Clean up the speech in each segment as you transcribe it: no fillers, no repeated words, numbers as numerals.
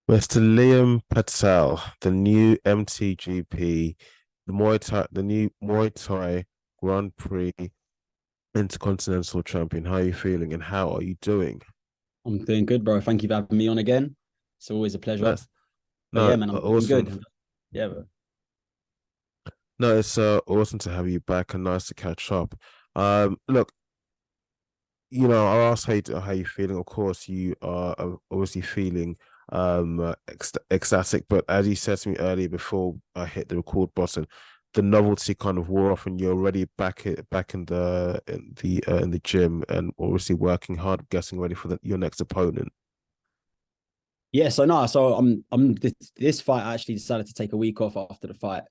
Mr. Liam Patel, the new MTGP, the new Muay Thai Grand Prix Intercontinental Champion. How are you feeling and how are you doing? I'm doing good, bro. Thank you for having me on again. It's always a pleasure. That's But no yeah, man, I'm doing awesome. good. Yeah, bro. No, it's awesome to have you back and nice to catch up. Look, I asked how you feeling. Of course, you are obviously feeling ecstatic, but as you said to me earlier before I hit the record button, the novelty kind of wore off, and you're already back in the gym, and obviously working hard, getting ready for your next opponent. Yeah, so no, so this fight I actually decided to take a week off after the fight,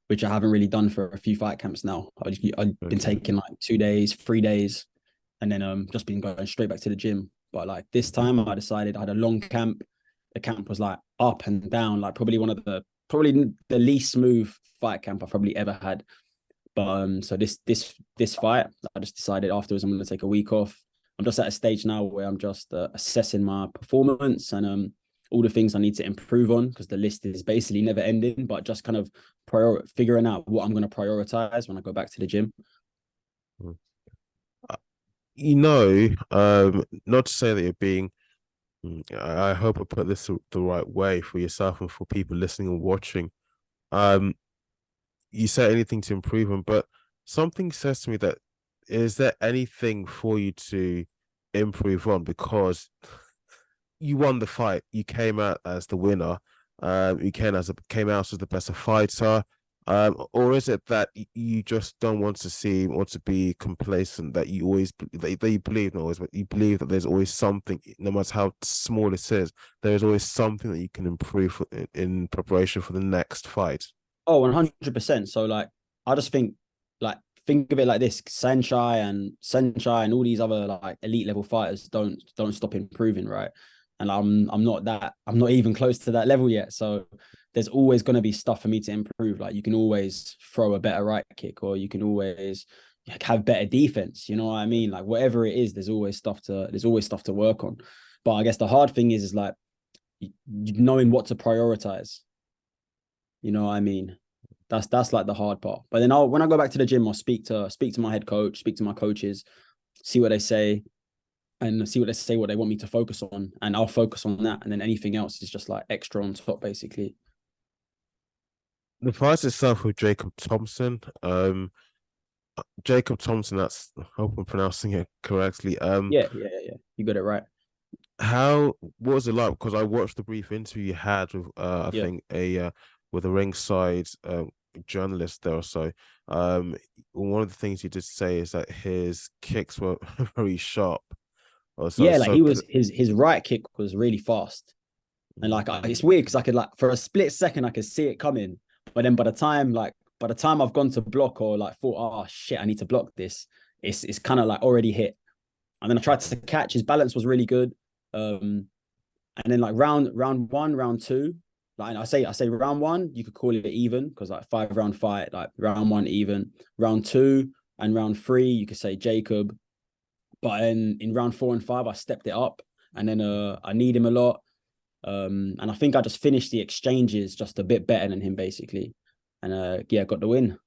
which I haven't really done for a few fight camps now. I've been Okay. taking like 2 days, 3 days, and then just been going straight back to the gym. But like this time I decided I had a long camp. The camp was like up and down, like probably the least smooth fight camp I've probably ever had. But so this fight, I just decided afterwards I'm going to take a week off. I'm just at a stage now where I'm just assessing my performance and all the things I need to improve on because the list is basically never ending. But just kind of figuring out what I'm going to prioritize when I go back to the gym. Uh, not to say that you're being. I hope I put this the right way for yourself and for people listening and watching. Um, you say anything to improve on, but something says to me that is there anything for you to improve on because you won the fight, you came out as the winner, you came out as the better fighter, or is it that you just don't want to be complacent that you always that you believe not always, but you believe that there's always something, no matter how small it is, there is always something that you can improve in preparation for the next fight. Oh, 100%. So like, I just like think of it like this: Senshai and all these other like elite level fighters don't stop improving, right? And I'm not even close to that level yet. So there's always going to be stuff for me to improve. Like you can always throw a better right kick, or you can always like, have better defense. You know what I mean? Like whatever it is, there's always stuff to work on. But I guess the hard thing is like knowing what to prioritize. You know what I mean? That's like the hard part. But then when I go back to the gym, I'll speak to my head coach, speak to my coaches, see what they say, and see what they say, what they want me to focus on, and I'll focus on that. And then anything else is just like extra on top, basically. The fight itself with Jacob Thompson, Jacob Thompson, that's I hope I'm pronouncing it correctly. Yeah. You got it right. What was it like? Because I watched the brief interview you had with I Yeah. think a with a ringside journalist there or so. One of the things he did say is that his kicks were very sharp. Or so Yeah, like so he was his right kick was really fast. And like it's weird because I could like for a split second I could see it coming. But then by the time I've gone to block or like thought, oh shit, I need to block this, it's kind of like already hit. And then I tried to catch. His balance was really good. Um, and then like round one, round two, like I say round one, you could call it even because like 5 round fight, like round one even, round two and round three, you could say Jacob. But then in round four and five, I stepped it up, and then I need him a lot. And I think I just finished the exchanges just a bit better than him basically, and yeah, got the win.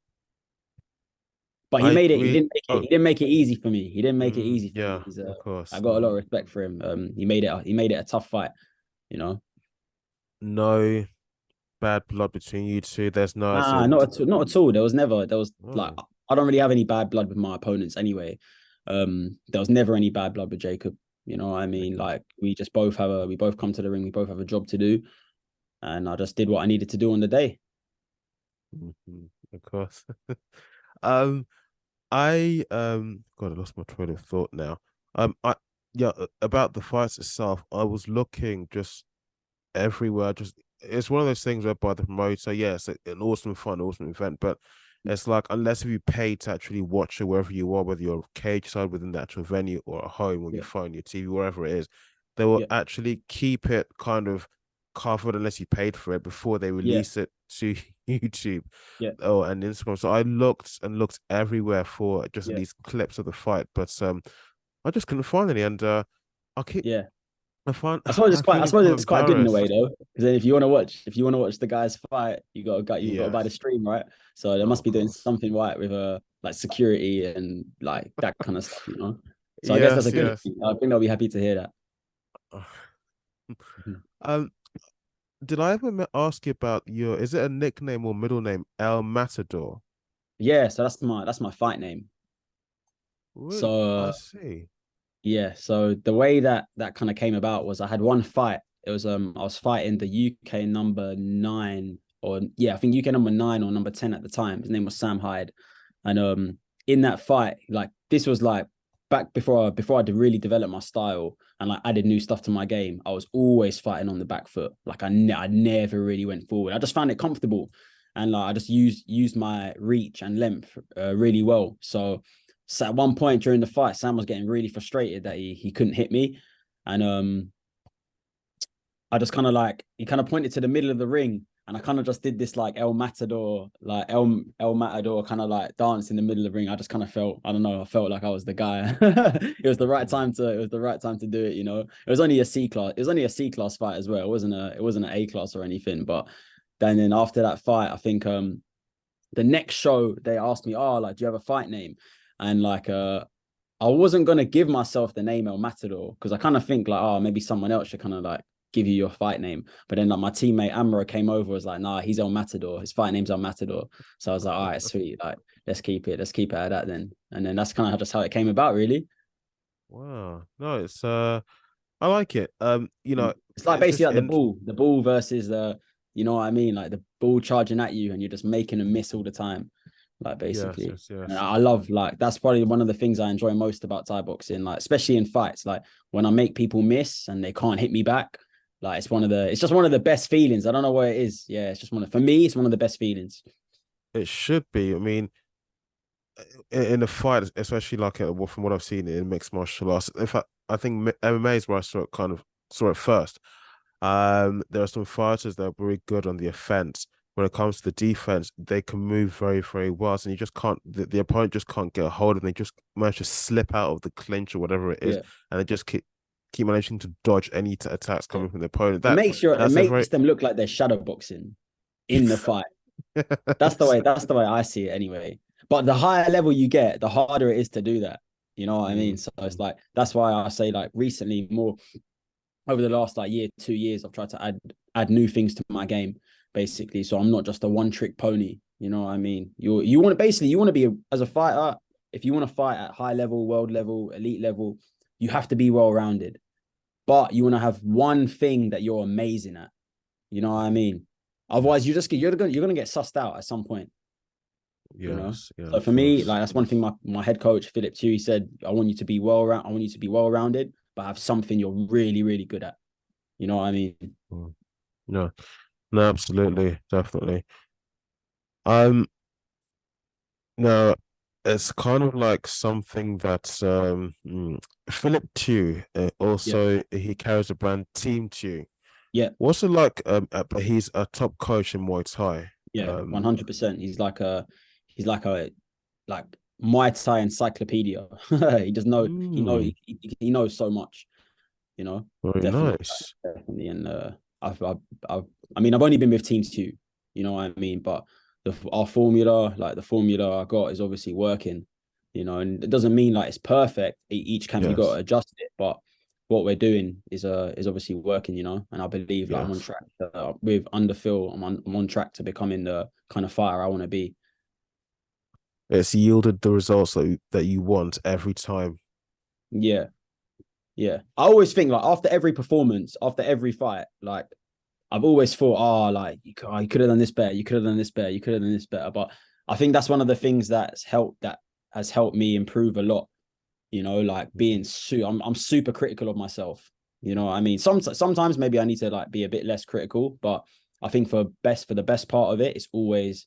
But he I made it. He re didn't make it. oh He didn't make it easy for me. He didn't make it easy for me. yeah, of I course. got a lot of respect for him. He made it. He made it a tough fight. You know. No bad blood between you two. There's no as Nah, in not at all. There was like oh, I don't really have any bad blood with my opponents anyway. There was never any bad blood with Jacob. You know what I mean? okay. Like we both come to the ring, we both have a job to do, and I just did what I needed to do on the day. Of course. Um God, I lost my train of thought now. I yeah, about the fights itself, I was looking just everywhere. Just it's one of those things whereby the promoter, yeah, it's an awesome fun, awesome event, but it's like unless if you pay to actually watch it wherever you are, whether you're cage side within the actual venue or at home on your Yeah, phone, your TV, wherever it is, they will yeah, actually keep it kind of covered unless you paid for it before they yeah, release it to YouTube. yeah, Oh, and Instagram. So I looked and looked everywhere for just yeah, these clips of the fight, but I just couldn't find any. And I keep yeah. I find I I feel suppose it's quite good in a way embarrassed. though, because then if you want to watch the guys fight, you got to buy the Yes, stream, right? So they must of be doing course. something right with like security and like that kind of stuff, you know. So I guess that's Yes, a good yes. thing. I think they'll be happy to hear that. Mhm. Um, did I ever ask you about your? Is it a nickname or middle name, El Matador? Yeah, so that's my fight name. Really? So I see. yeah, so the way that kind of came about was I had one fight. It was I was fighting the UK number 9 or yeah, I think UK number 9 or number 10 at the time. His name was Sam Hyde. And in that fight, like this was like back before I really developed my style and like added new stuff to my game. I was always fighting on the back foot. Like I never really went forward. I just found it comfortable and like I just used my reach and length really well. So at one point during the fight, Sam was getting really frustrated that he couldn't hit me, and I just kind of like he kind of pointed to the middle of the ring, and I kind of just did this like El Matador kind of like dance in the middle of the ring. I just kind of felt I don't know, I felt like I was the guy. It was the right time to do it. You know, it was only a C class. It was only a C class fight as well. It wasn't an A class or anything. But then after that fight, I think the next show they asked me, oh, like, do you have a fight name? And like I wasn't gonna give myself the name El Matador because I kind of think like, oh, maybe someone else should kind of like give you your fight name. But then like my teammate Amra came over, was like, nah, he's El Matador. His fight name's El Matador. So I was like, all right, sweet. Like, let's keep it at that then. And then that's kind of just how it came about, really. Wow. No, it's I like it. It's like It's basically just like in the ball versus the, you know what I mean? Like the ball charging at you and you're just making a miss all the time. Like yes, basically. yes, And yes. I love like that's probably one of the things I enjoy most about Thai boxing, like especially in fights. Like when I make people miss and they can't hit me back, like it's just one of the best feelings. I don't know what it is. Yeah, it's just for me, it's one of the best feelings. It should be. I mean, in a fight, especially like from what I've seen in mixed martial arts. In fact, I think MMA is where I saw it first. There are some fighters that are very good on the offense. When it comes to the defense, they can move very, very well. So you just can't, the opponent just can't get a hold of them. They just manage to slip out of the clinch or whatever it is, Yeah. and they just keep managing to dodge any attacks Yeah. coming from the opponent. It That's a very makes them look like they're shadow boxing in the fight. That's the way I see it anyway. But the higher level you get, the harder it is to do that. You know what I mean? Mm, So it's like that's why I say like recently more over the last like year, 2 years, I've tried to add new things to my game, basically. So I'm not just a one trick pony. You know what I mean? You want to basically you want to be as a fighter, if you want to fight at high level, world level, elite level, you have to be well rounded. But you want to have one thing that you're amazing at. You know what I mean? Otherwise, yes, you're gonna get sussed out at some point. You know. yes, yeah, So of for me, course. like that's one thing my head coach PhilipTeui said. I want you to be I want you to be well rounded, but have something you're really really good at. You know what I mean? Mm. No, no, absolutely, definitely. Um, no, it's kind of like something that Philip Tew Yeah, also he carries a brand Team Tew. yeah, What's it like? But he's a top coach in Muay Thai. yeah, Um, 100%. He's like a like Muay Thai encyclopedia. He does know mm, he knows so much. You know, very definitely, nice. definitely. And I've I mean I've only been with Team Two. You know what I mean? But our formula, like the formula I got, is obviously working. You know, and it doesn't mean like it's perfect. Each camp you got to Yes, adjust it, but what we're doing is obviously working. You know, and I believe like I'm on yes. track with Underfill. I'm on track to becoming the kind of fighter I want to be. It's yielded the results that you want every time. Yeah, yeah. I always think like after every performance, after every fight, like I've always thought, oh, like you could have done this better, you could have done this better, you could have done this better. But I think that's one of the things that has helped me improve a lot. You know, like I'm super critical of myself. You know what I mean? Sometimes maybe I need to like be a bit less critical, but I think for the best part of it, it's always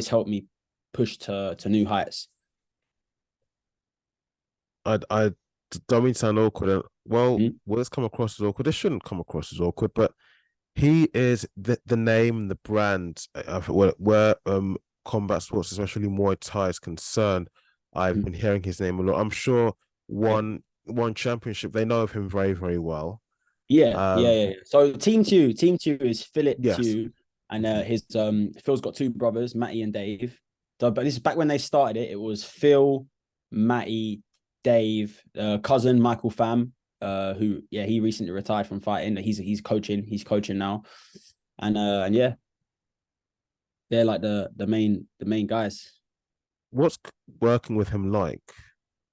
helped me push to new heights. I don't mean to sound awkward. Well, Mm. words come across as awkward. This shouldn't come across as awkward, but he is the name, the brand of where combat sports, especially Muay Thai, is concerned. I've Mm. been hearing his name a lot. I'm sure Yeah. one championship they know of him very, very well. Yeah. So Team Two is Yes. PhilipTeui, and Mhm. his Phil's got two brothers, Matty and Dave. So, but this is back when they started it. It was Phil, Matty, Dave, cousin Michael Pham, who he recently retired from fighting. He's coaching. He's coaching now, and yeah, they're like the main guys. What's working with him like?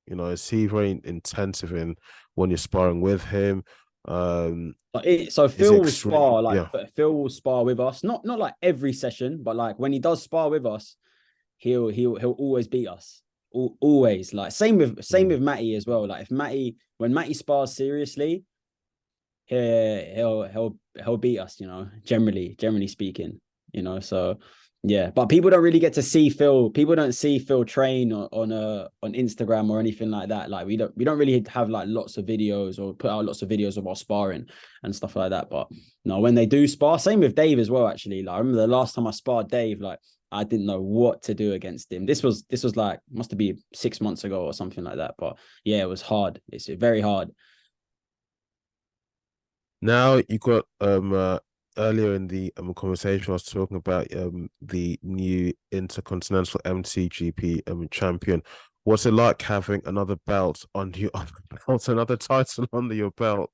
Is he very intensive in when you're sparring with him? Um, So is it Phil will extreme? spar like Yeah. Phil will spar with us. Not like every session, but like when he does spar with us, he'll always beat us. Always. Like same Mm. with Matty as well. Like if Matty when Matty spars seriously, he'll beat us, generally speaking, so yeah, but people don't really get to see Phil. People don't see Phil train on Instagram or anything like that. Like we don't really have like lots of videos or put out lots of videos of our sparring and stuff like that. But no, when they do spar, same with Dave as well. Actually, like I remember the last time I sparred Dave, like I didn't know what to do against him. This was like must have been 6 months ago or something like that. But yeah, it was hard. It's very hard. Now you got earlier in the conversation I was talking about the new Intercontinental MTGP champion. What's it like having another belt under your belt, another title under your belt?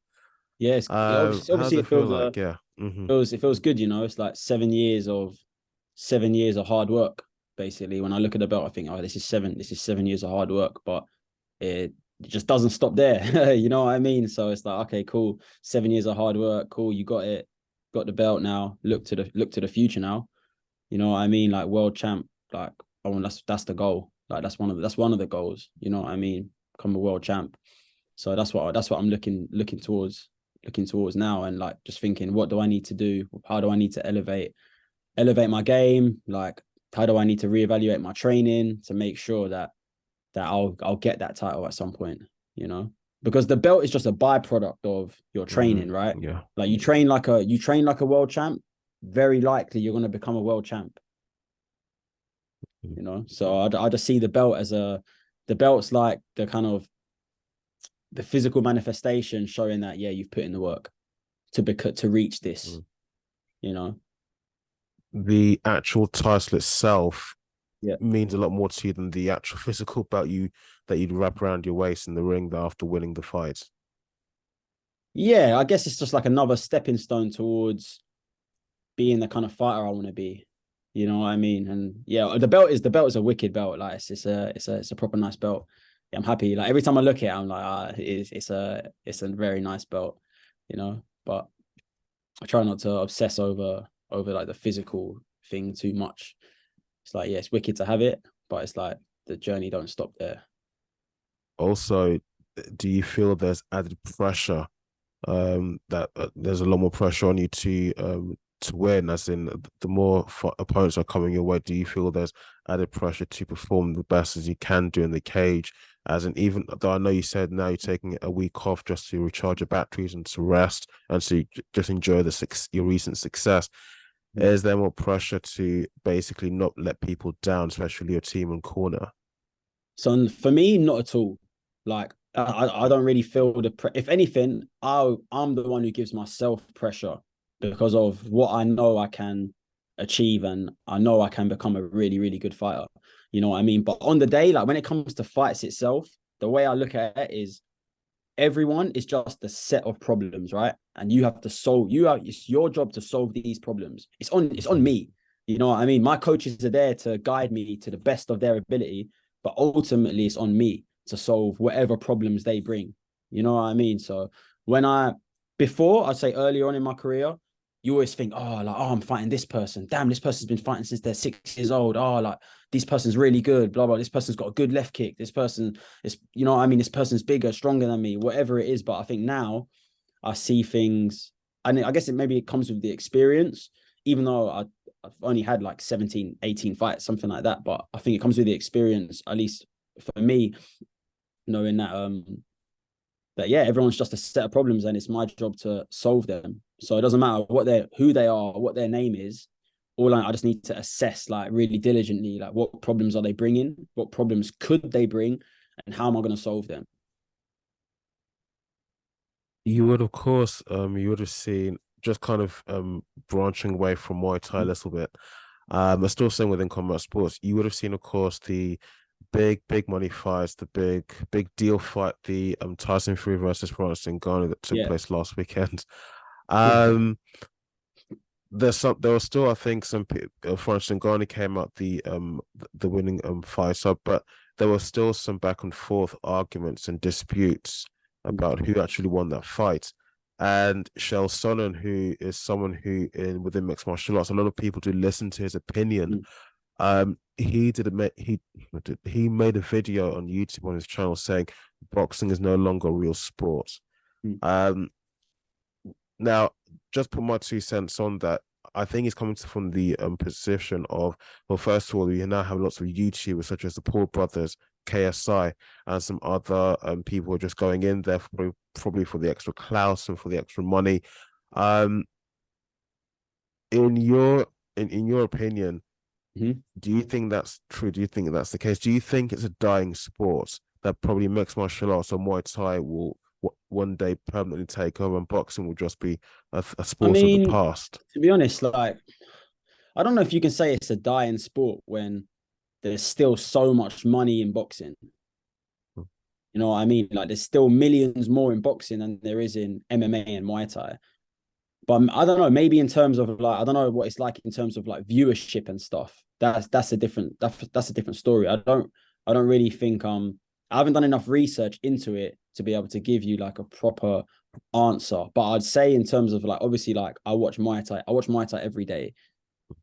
Yeah, obviously, How does obviously it it feel feels like? Yeah. Hmm. it feels good, It's like 7 years of hard work. Basically, when I look at the belt, I think, oh, this is 7 years of hard work, but it just doesn't stop there. You know what I mean? So it's like, okay, cool. 7 years of hard work, cool. You got it, got the belt now. Look to the future now. You know what I mean? Like world champ, like that's the goal. Like that's one of the goals. You know what I mean? Become a world champ. So that's what I'm looking towards now, and like just thinking, what do I need to do? How do I need to elevate my game? Like how do I need to reevaluate my training to make sure that I'll get that title at some point, you know? Because the belt is just a byproduct of your training, right? Yeah. Like you train like a world champ, very likely you're gonna become a world champ, So I just see the belt's like the kind of the physical manifestation showing that you've put in the work to reach this, Mm. you know. The actual title itself Yeah. means a lot more to you than the actual physical belt that you'd wrap around your waist in the ring after winning the fight. Yeah, I guess it's just like another stepping stone towards being the kind of fighter I want to be. You know what I mean? And yeah, the belt is a wicked belt. Like it's a proper nice belt. Yeah, I'm happy. Like every time I look at it, I'm like, it's a very nice belt, But I try not to obsess over like the physical thing too much. It's like, yeah, it's wicked to have it, but it's like the journey don't stop there. Also, do you feel there's added pressure that there's a lot more pressure on you to win, as in the more opponents are coming your way? Do you feel there's added pressure to perform the best as you can do in the cage, as in, even though I know you said now you're taking a week off just to recharge your batteries and to rest and to just enjoy your recent success, Yeah. is there more pressure to basically not let people down, especially your team and corner? So for me, not at all. Like I don't really feel if anything, I'm the one who gives myself pressure because of what I know I can achieve, and I know I can become a really, really good fighter. You know what I mean? But on the day, like when it comes to fights itself, the way I look at it is everyone is just a set of problems, right? And you have to solve. It's your job to solve these problems. It's on Mhm. me. You know what I mean? My coaches are there to guide me to the best of their ability, but ultimately it's on me to solve whatever problems they bring. You know what I mean? So when I'd say earlier on in my career, you always think, I'm fighting this person. Damn, this person's been fighting since they're 6 years old. Oh, like this person's really good. Blah blah. This person's got a good left kick. This person is, what I mean. This person's bigger, stronger than me. Whatever it is, but I think now I see things, and I guess maybe it comes with the experience. Even though I've only had like 17, 18 fights, something like that, but I think it comes with the experience. At least for me, knowing that yeah, everyone's just a set of problems, and it's my job to solve them. So it doesn't matter who they are, what their name is. I just need to assess like really diligently, like what problems are they bringing, what problems could they bring, and how am I going to solve them? You would, of course, you would have seen just kind of branching away from Muay Thai a little bit. But still staying within combat sports, you would have seen, of course, the big money fights, the big deal fight, the Tyson Fury versus Francis Ngannou that took Yeah. place last weekend. Yeah. There was still, I think, some Francis Ngannou came out the winning fighter, but there was still some back and forth arguments and disputes about who actually won that fight. And Chael Sonnen, who is someone who within mixed martial arts, a lot of people do listen to his opinion. He made a video on YouTube on his channel saying boxing is no longer a real sport. Um, Now, just put my 2 cents on that. I think he's coming from the position of, well, first of all, we now have lots of YouTubers such as the Paul brothers, KSI, and some other people who are just going in there probably for the extra clout and for the extra money. Um, in your opinion, do you think that's true? Do you think that's the case? Do you think it's a dying sport that probably mixed martial arts or Muay Thai will one day permanently take over, and boxing will just be a I sport of the mean, past? to be honest, like, I don't know if you can say it's a dying sport when there's still so much money in boxing. You know what I mean? Like, there's still millions more in boxing than there is in MMA and Muay Thai. But I don't know, maybe in terms of like, I don't know what it's like in terms of like viewership and stuff. That's a different story. I don't really think I haven't done enough research into it to be able to give you like a proper answer. But I'd say in terms of like, obviously, like I watch Muay Thai every day.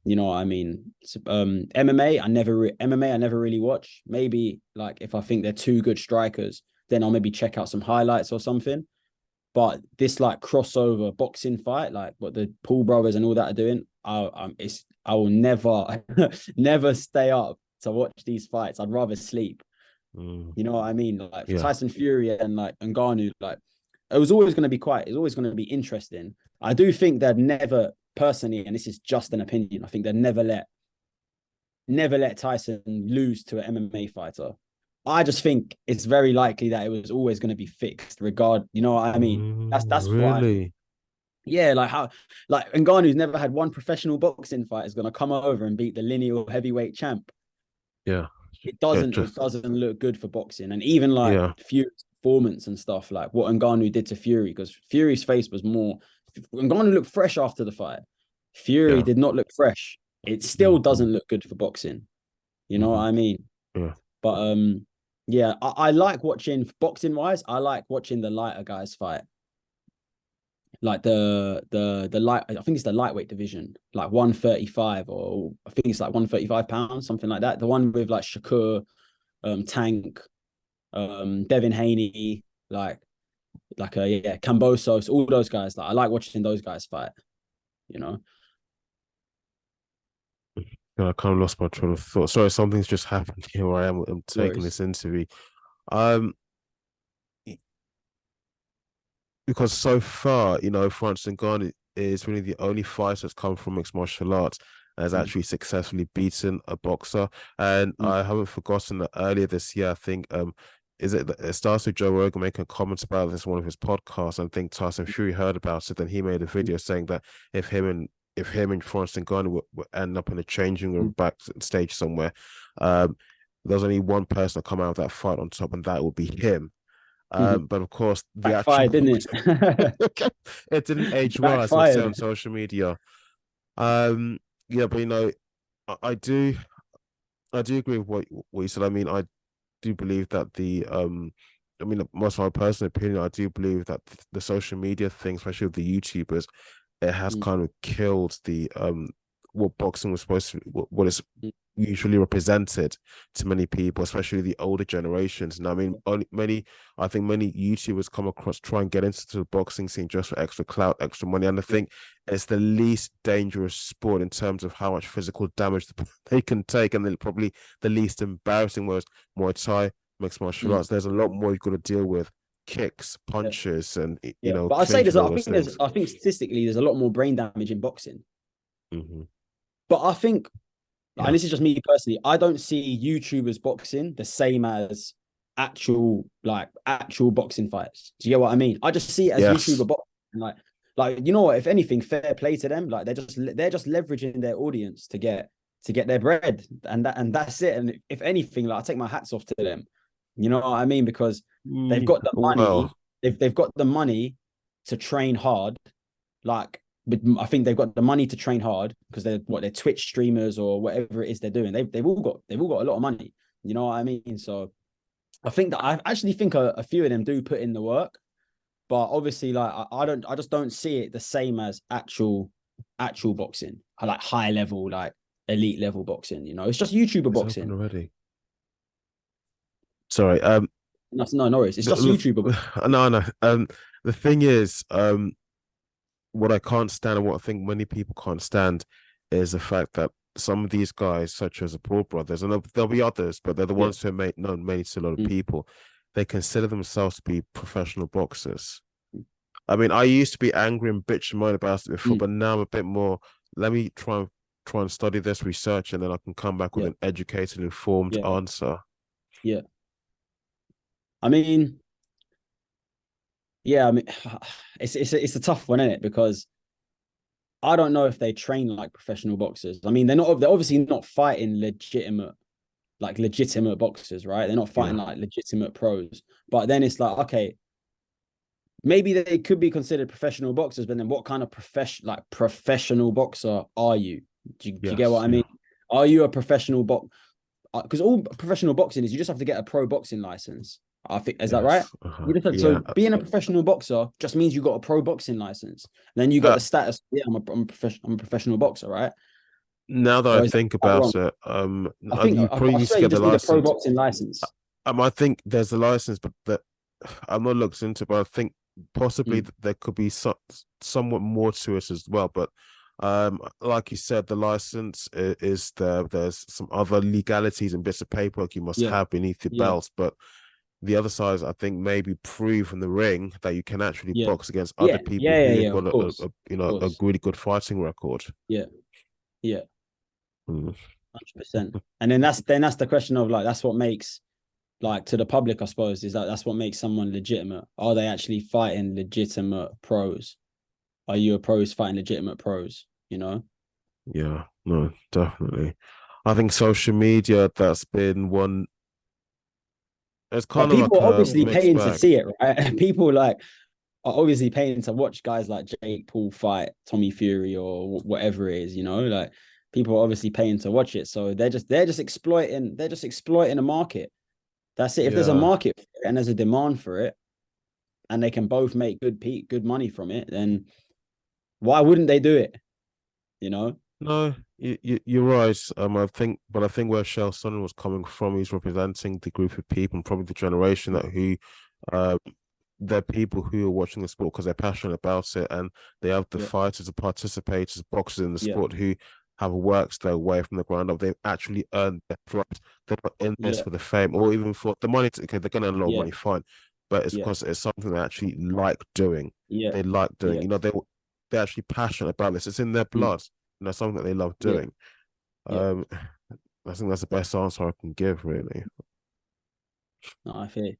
You know what I mean? MMA, I never really watch. Maybe like if I think they're two good strikers, then I'll maybe check out some highlights or something. But this like crossover boxing fight, like what the Paul brothers and all that are doing, I will never never stay up to watch these fights. I'd rather sleep. You know what I mean? Like Yeah. Tyson Fury and like Ngannou, like it's always going to be interesting. I do think they'd never personally, and this is just an opinion, I think they'd never let Tyson lose to an MMA fighter. I just think it's very likely that it was always going to be fixed, you know what I mean? That's what Really. yeah, like how like Ngannou's never had one professional boxing fight is going to come over and beat the lineal heavyweight champ. Yeah. It Yeah. doesn't it doesn't look good for boxing, and even like Yeah. Fury's performance and stuff, like what Ngannou did to Fury, because Fury's face was more. Ngannou looked fresh after the fight. Fury Yeah. did not look fresh. It still doesn't look good for boxing. You know what I mean? Yeah. But yeah, I like watching boxing wise. I like watching the lighter guys fight, like the light. I think it's the lightweight division, like 135, or I think it's like 135 pounds, something like that. The one with like Shakur, Tank, Devin Haney, like yeah, Cambosos, all those guys. Like I like watching those guys fight. You know. Yeah, I kind of lost my train of thought. Sorry, something's just happened here where I'm taking Whereas, this interview. Um, because so far, Francis Ngannou is really the only fighter that's come from mixed martial arts and has actually successfully beaten a boxer. And I haven't forgotten that earlier this year, I think, it starts with Joe Rogan making comments about this in one of his podcasts. And I think Tyson Fury heard about it, and he made a video saying that if him and Francis Ngannou would end up in a changing room backstage somewhere, there's only one person that come out of that fight on top, and that would be him. But of course, the actual backfired, didn't it? it didn't age well, as they say on Backfired. social media. Yeah, but I do agree with what you said. I mean, I do believe that I mean, most of my personal opinion, I do believe that the social media thing, especially with the YouTubers, it has kind of killed the what boxing was supposed to, what is usually represented to many people, especially the older generations. And I mean, I think many YouTubers come across try and get into the boxing scene just for extra clout, extra money, and I think it's the least dangerous sport in terms of how much physical damage they can take, and then probably the least embarrassing. Whereas Muay Thai, mixed martial arts, there's a lot more you've got to deal with: kicks, punches, and But I say clinch there's, and all those things. I think statistically there's a lot more brain damage in boxing. Mm-hmm. But I think, Yeah. and this is just me personally, I don't see YouTubers boxing the same as actual boxing fights. Do you get what I mean? I just see it as Yes. YouTuber boxing. Like you know what? If anything, fair play to them. Like they're just leveraging their audience to get their bread, and that's it. And if anything, like I take my hats off to them. You know what I mean? Because they've got the money. Well, They've got the money to train hard. Like, but I think they've got the money to train hard because they're Twitch streamers or whatever it is they're doing. They've all got a lot of money. You know what I mean? So I think that I actually think a few of them do put in the work, but obviously, like I just don't see it the same as actual boxing, like high level, like elite level boxing. You know, it's just YouTuber it's open boxing. already. Sorry. No worries. It's just YouTuber. No, no. The thing is, what I can't stand and what I think many people can't stand is the fact that some of these guys, such as the Paul brothers, and there'll be others, but they're the Yeah. ones who are made known mainly to a lot of Mm, people. They consider themselves to be professional boxers. I mean, I used to be angry and bitch and moan about it before, mm, but now I'm a bit more. Let me try and study this, research, and then I can come back with yeah. an educated, informed Yeah. answer. Yeah. I mean, yeah. I mean, it's a tough one, isn't it? Because I don't know if they train like professional boxers. I mean, they're obviously not fighting legitimate boxers, right? They're not fighting Yeah, like legitimate pros. But then it's like, okay, maybe they could be considered professional boxers, but then what kind of professional boxer are you? Do you get yes, what I yeah. mean? Are you a professional box? Because all professional boxing is you just have to get a pro boxing license. I think is that right? Yes. So Yeah. being a professional boxer just means you got a pro boxing license. And then you got Uh, the status. Yeah, I'm a professional boxer, right? Now that I Or is think that wrong? about it, I think you probably I need to swear you get the just need a pro license. boxing license. I think there's a license, but that I'm not looked into. But I think possibly Mm, there could be somewhat more to it as well. But like you said, the license is there. There's some other legalities and bits of paperwork you must yeah, have beneath your yeah, belt. But the other side, I think, maybe prove in the ring that you can actually yeah, box against other yeah, people yeah, yeah, who have yeah. got Of course, a of a course. really good fighting record. Yeah, yeah, Mm. 100%. And then that's the question of like that's what makes like to the public, I suppose, is that that's what makes someone legitimate. Are they actually fighting legitimate pros? Are you a pros fighting legitimate pros? You know? Yeah, no, definitely. I think social media, that's been one, it's But kind of people like are a obviously mixed paying to bag. see it, right? People like are obviously paying to watch guys like Jake Paul fight Tommy Fury or whatever it is, you know, like people are obviously paying to watch it. So they're just exploiting a market. That's it. If there's a Yeah. market for it and there's a demand for it and they can both make good money from it, then why wouldn't they do it? You know? No, you're right. I think where Chael Sonnen was coming from, he's representing the group of people and probably the generation that who, uh, they're people who are watching the sport because they're passionate about it, and they have the Yeah, fighters, the participators, boxers in the yeah, sport who have worked their way from the ground up. They've actually earned their right. They're not in this yeah, for the fame or even for the money. Okay, they're going to earn a lot of yeah, money, fine, but it's yeah, because it's something they actually like doing. yeah, They like doing. yeah, You know, they're actually passionate about this. It's in their mm, blood. You know, something that they love yeah, doing. yeah. Um, I think that's the best answer I can give, really. No, I feel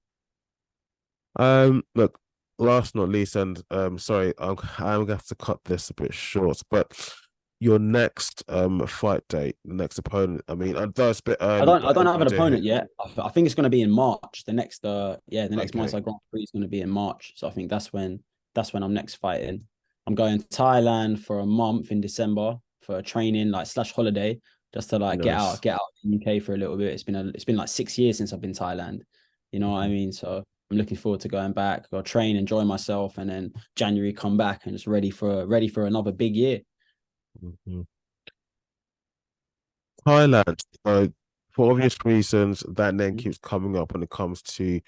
Look, last not least, and sorry, I'm gonna have to cut this a bit short, but your next fight date, the next opponent. I mean, I know it's a bit I early, don't but I don't any have an idea who? opponent yet. I think it's going to be in March. The next Okay, Muay Grand Prix is going to be in March. So I think that's when I'm next fighting. I'm going to Thailand for a month in December for a training like slash holiday just to like nice. get out of the UK for a little bit. It's been like 6 years since I've been Thailand. You know what I Mhm, mean? So I'm looking forward to going back, go train, enjoy myself, and then January come back and just ready for another big year. mhm. Thailand. For obvious reasons, that name Mhm. keeps coming up when it comes to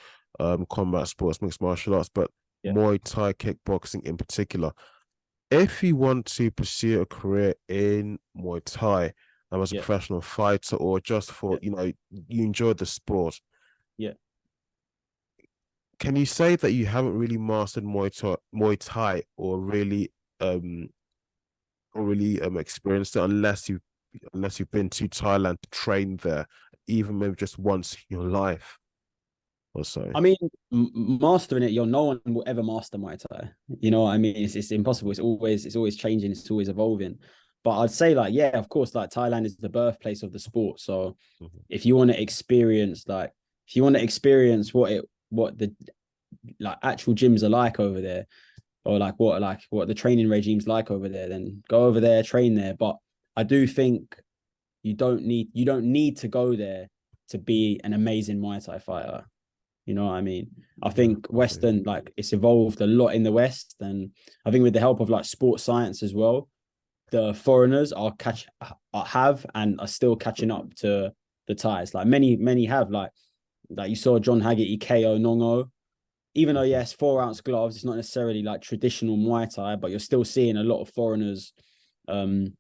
combat sports, mixed martial arts, but Yeah, Muay Thai kickboxing in particular. If you want to pursue a career in Muay Thai as a yeah, professional fighter or just for, yeah, you enjoy the sport, yeah. can you say that you haven't really mastered Muay Thai um or really experienced it unless you've been to Thailand to train there, even maybe just once in your life? or so? I mean, mastering it, no one will ever master Muay Thai. You know what I mean? It's impossible. It's always changing. It's always evolving. But I'd say like, yeah, of course, like Thailand is the birthplace of the sport. So if you want to experience what the like actual gyms are like over there, or like what the training regime's like over there, then go over there, train there. But I do think you don't need to go there to be an amazing Muay Thai fighter. You know what I mean? I think Western, like, it's evolved a lot in the West, and I think with the help of like sports science as well, the foreigners have and are still catching up to the Thais. Like many have, like you saw John Haggerty KO Nongo. Even though yes, 4-ounce gloves, it's not necessarily like traditional Muay Thai, but you're still seeing a lot of foreigners go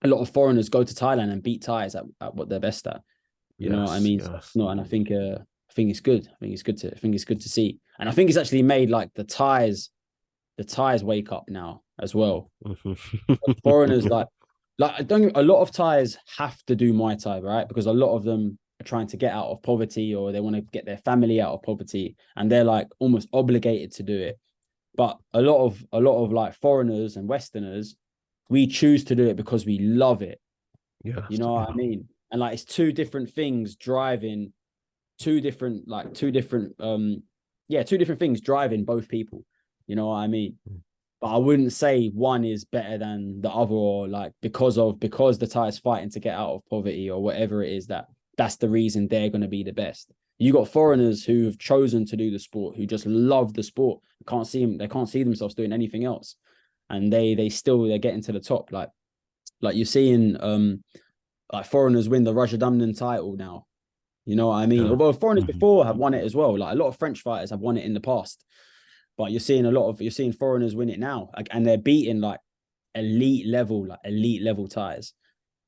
to Thailand and beat Thais at what they're best at. You know what I mean? So, no, and I think it's good. I think it's good to see. And I think it's actually made like the Thais wake up now as well. Foreigners a lot of Thais have to do Muay Thai, right? Because a lot of them are trying to get out of poverty, or they want to get their family out of poverty, and they're like almost obligated to do it. But a lot of like foreigners and Westerners, we choose to do it because we love it. Yeah, you know what I mean? And like it's two different things driving two different things driving both people. You know what I mean? But I wouldn't say one is better than the other, or like because the Thais fighting to get out of poverty or whatever it is, that's the reason they're going to be the best. You got foreigners who've chosen to do the sport, who just love the sport. They can't see themselves doing anything else, and they're getting to the top. Like you're seeing like foreigners win the Rajadamnern title now. You know what I mean? Yeah. Although foreigners before have won it as well. Like a lot of French fighters have won it in the past, but you're seeing foreigners win it now, like, and they're beating like elite level Thais.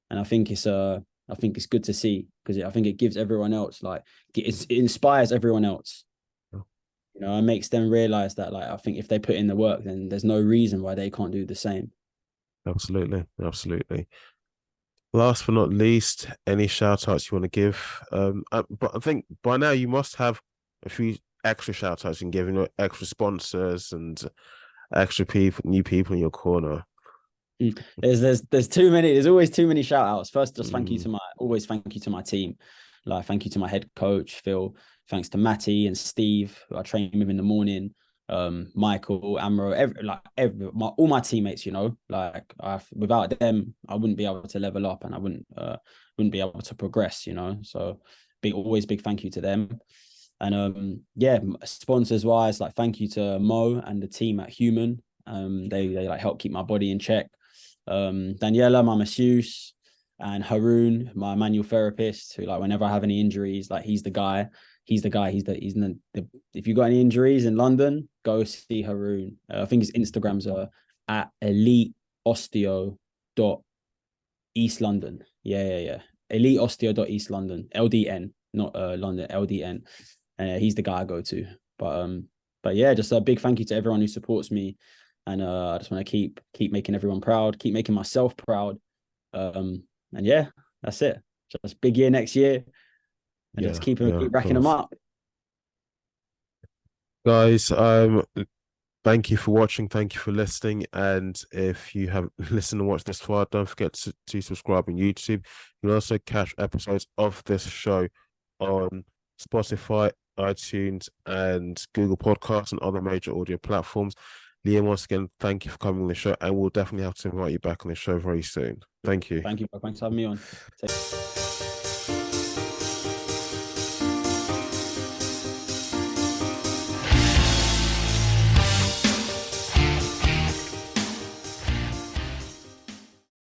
And I think it's good to see, because I think it gives everyone else, like, it inspires everyone else. You know, it makes them realize that, like, I think if they put in the work, then there's no reason why they can't do the same. Absolutely. Last but not least, any shout outs you want to give? But I think by now you must have a few extra shout outs and giving extra sponsors and extra new people in your corner. There's too many. There's always too many shout outs. First, just thank you to my team. Like, thank you to my head coach, Phil. Thanks to Matty and Steve, who I train with in the morning. Michael, Amro, all my teammates, you know, like without them, I wouldn't be able to level up, and I wouldn't be able to progress, you know. So always big thank you to them. And sponsors wise, like, thank you to Mo and the team at Human. They like help keep my body in check. Daniela, my masseuse, and Haroon, my manual therapist, who, like, whenever I have any injuries, like, he's the guy. If you got any injuries in London, go see Haroon. I think his Instagrams are at eliteosteo.eastlondon. Yeah. eliteosteo.eastlondon. LDN, not London, LDN. He's the guy I go to. But yeah, just a big thank you to everyone who supports me. And I just want to keep making everyone proud, keep making myself proud. And yeah, that's it. Just big year next year. And just keep racking them up. Guys, thank you for watching. Thank you for listening. And if you have listened and watched this far, don't forget to subscribe on YouTube. You'll also catch episodes of this show on Spotify, iTunes, and Google Podcasts, and other major audio platforms. Liam, once again, thank you for coming on the show, and we'll definitely have to invite you back on the show very soon. Thank you. Thank you. Thanks for having me on.